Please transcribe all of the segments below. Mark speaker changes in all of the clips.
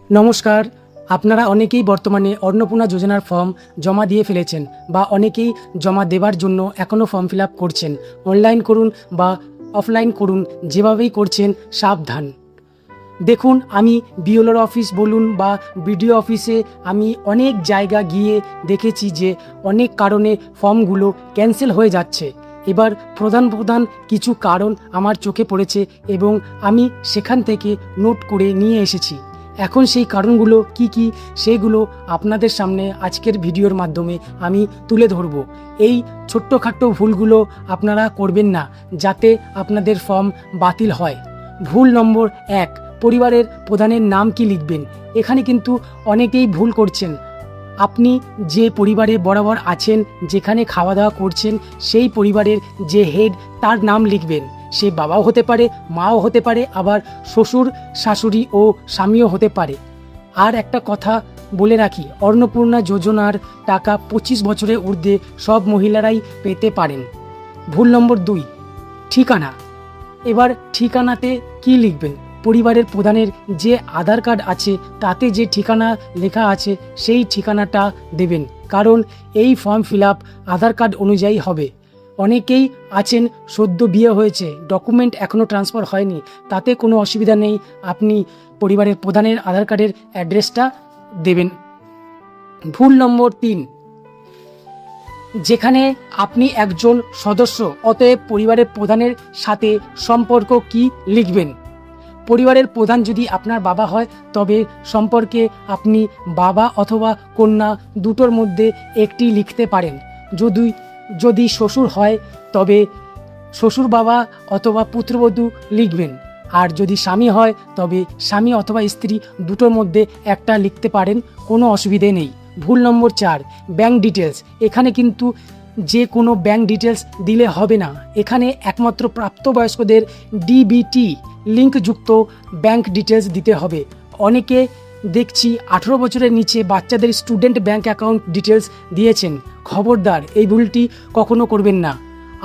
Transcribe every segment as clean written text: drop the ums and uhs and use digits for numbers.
Speaker 1: নমস্কার। আপনারা অনেকেই বর্তমানে অন্নপূর্ণা যোজনার ফর্ম জমা দিয়ে ফেলেছেন বা অনেকেই জমা দেবার জন্য এখনও ফর্ম ফিল আপ করছেন। অনলাইন করুন বা অফলাইন করুন, যেভাবেই করছেন সাবধান। দেখুন, আমি বিএলওর অফিস বলুন বা বিডিও অফিসে আমি অনেক জায়গা গিয়ে দেখেছি যে অনেক কারণে ফর্মগুলো ক্যান্সেল হয়ে যাচ্ছে। এবার প্রধান কিছু কারণ আমার চোখে পড়েছে এবং আমি সেখান থেকে নোট করে নিয়ে এসেছি। এখন সেই কারণগুলো কি সেগুলো আপনাদের সামনে আজকের ভিডিওর মাধ্যমে আমি তুলে ধরব। এই ছোট্টখাট্টো ভুলগুলো আপনারা করবেন না, যাতে আপনাদের ফর্ম বাতিল হয়। ভুল নম্বর 1, পরিবারের প্রধানের নাম কি লিখবেন। এখানে কিন্তু অনেকেই ভুল করছেন। আপনি যে পরিবারে বরাবর আছেন, যেখানে খাওয়া দাওয়া করছেন, সেই পরিবারের যে হেড তার নাম লিখবেন। সে বাবাও হতে পারে, মাও হতে পারে, আবার শ্বশুর শাশুড়ি ও স্বামীও হতে পারে। আর একটা কথা বলে রাখি, অন্নপূর্ণা যোজনার টাকা 25 বছরের ঊর্ধ্বে সব মহিলারাই পেতে পারেন। ভুল নম্বর 2, ঠিকানা। এবার ঠিকানাতে কি লিখবেন। পরিবারের প্রধানের যে আধার কার্ড আছে তাতে যে ঠিকানা লেখা আছে সেই ঠিকানাটা দেবেন, কারণ এই ফর্ম ফিল আপ আধার কার্ড অনুযায়ী হবে। অনেকেই আছেন সদ্য বিয়ে হয়েছে, ডকুমেন্ট এখনও ট্রান্সফার হয়নি, তাতে কোনো অসুবিধা নেই, আপনি পরিবারের প্রধানের আধার কার্ডের অ্যাড্রেসটা দেবেন। ভুল নম্বর 3, যেখানে আপনি একজন সদস্য, অতএব পরিবারের প্রধানের সাথে সম্পর্ক কি লিখবেন। পরিবারের প্রধান যদি আপনার বাবা হয়, তবে সম্পর্কে আপনি বাবা অথবা কন্যা দুটোর মধ্যে একটি লিখতে পারেন। যদি শ্বশুর হয়, তবে শ্বশুর বাবা অথবা পুত্রবধূ লিখবেন। আর যদি স্বামী হয়, তবে স্বামী অথবা স্ত্রী দুটোর মধ্যে একটা লিখতে পারেন, কোনো অসুবিধে নেই। ভুল নম্বর 4, ব্যাংক ডিটেলস। এখানে কিন্তু যে কোনো ব্যাংক ডিটেলস দিলে হবে না। এখানে একমাত্র প্রাপ্তবয়স্কদের ডিবিটি লিঙ্কযুক্ত ব্যাংক ডিটেলস দিতে হবে। অনেকে দেখছি 18 বছরের নিচে বাচ্চাদের স্টুডেন্ট ব্যাংক অ্যাকাউন্ট ডিটেলস দিয়েছেন। খবরদার, এই ভুলটি কখনো করবেন না।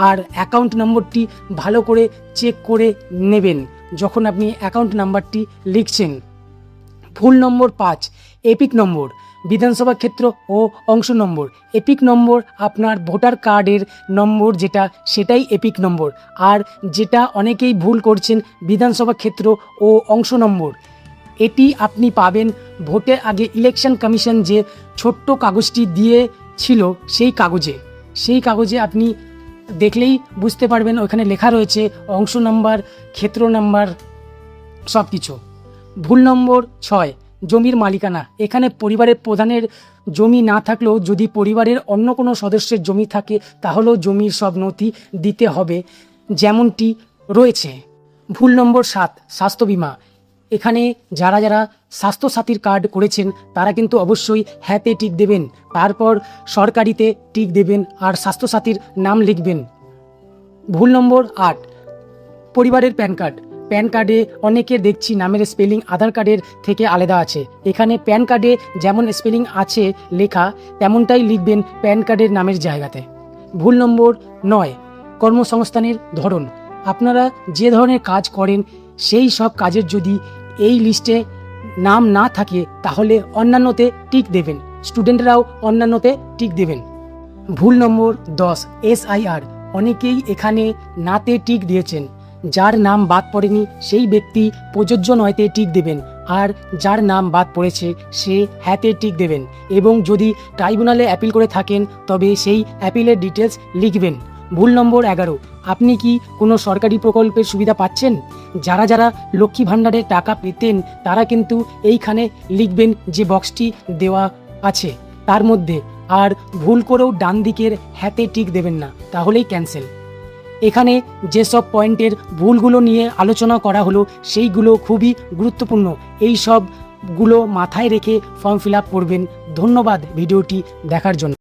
Speaker 1: আর অ্যাকাউন্ট নম্বরটি ভালো করে চেক করে নেবেন যখন আপনি অ্যাকাউন্ট নাম্বারটি লিখছেন। ভুল নম্বর 5, এপিক নম্বর। বিধানসভা ক্ষেত্র ও অংশ নম্বর। এপিক নম্বর আপনার ভোটার কার্ডের নম্বর যেটা, সেটাই এপিক নম্বর। আর যেটা অনেকেই ভুল করছেন, বিধানসভা ক্ষেত্র ও অংশ নম্বর, এটি আপনি পাবেন ভোটের আগে ইলেকশন কমিশন যে ছোট্ট কাগজটি দিয়েছিল সেই কাগজে আপনি দেখলেই বুঝতে পারবেন, ওখানে লেখা রয়েছে অংশ নাম্বার, ক্ষেত্র নাম্বার, সব কিছু। ভুল নম্বর 6, জমির মালিকানা। এখানে পরিবারের প্রধানের জমি না থাকলেও যদি পরিবারের অন্য কোনো সদস্যের জমি থাকে, তাহলেও জমির সব নথি দিতে হবে যেমনটি রয়েছে। ভুল নম্বর 7, স্বাস্থ্য বিমা। এখানে যারা স্বাস্থ্যসাথীর কার্ড করেছেন তারা কিন্তু অবশ্যই হ্যাঁতে টিক দেবেন, তারপর সরকারিতে টিক দেবেন আর স্বাস্থ্যসাথীর নাম লিখবেন। ভুল নম্বর 8, পরিবারের প্যান কার্ড। প্যান কার্ডে অনেকের দেখছি নামের স্পেলিং আধার কার্ডের থেকে আলাদা আছে। এখানে প্যান কার্ডে যেমন স্পেলিং আছে লেখা, তেমনটাই লিখবেন প্যান কার্ডের নামের জায়গাতে। ভুল নম্বর 9, কর্মসংস্থানের ধরন। আপনারা যে ধরনের কাজ করেন সেই সব কাজের যদি এই লিস্টে নাম না থাকে, তাহলে অন্যান্যতে টিক দেবেন, স্টুডেন্টরাও অন্যান্যতে টিক দেবেন। ভুল নম্বর 10, SIR। অনেকেই এখানে নাতে টিক দিয়েছেন। যার নাম বাদ পড়েনি সেই ব্যক্তি প্রযোজ্য নয়তে টিক দেবেন, আর যার নাম বাদ পড়েছে সে হ্যাঁতে টিক দেবেন। এবং যদি ট্রাইব্যুনালে অ্যাপিল করে থাকেন, তবে সেই অ্যাপিলের ডিটেলস লিখবেন। ভুল নম্বর 11, আপনি কি কোনো সরকারি প্রকল্পের সুবিধা পাচ্ছেন। যারা লক্ষ্মী ভাণ্ডারের টাকা পেতেন তারা কিন্তু এইখানে লিখবেন যে বক্সটি দেওয়া আছে তার মধ্যে। আর ভুল করেও ডান দিকের হ্যাঁতে টিক দেবেন না, তাহলেই ক্যান্সেল। এখানে যেসব পয়েন্টের ভুলগুলো নিয়ে আলোচনা করা হলো সেইগুলো খুবই গুরুত্বপূর্ণ। এই সবগুলো মাথায় রেখে ফর্ম ফিল আপ করবেন। ধন্যবাদ ভিডিওটি দেখার জন্য।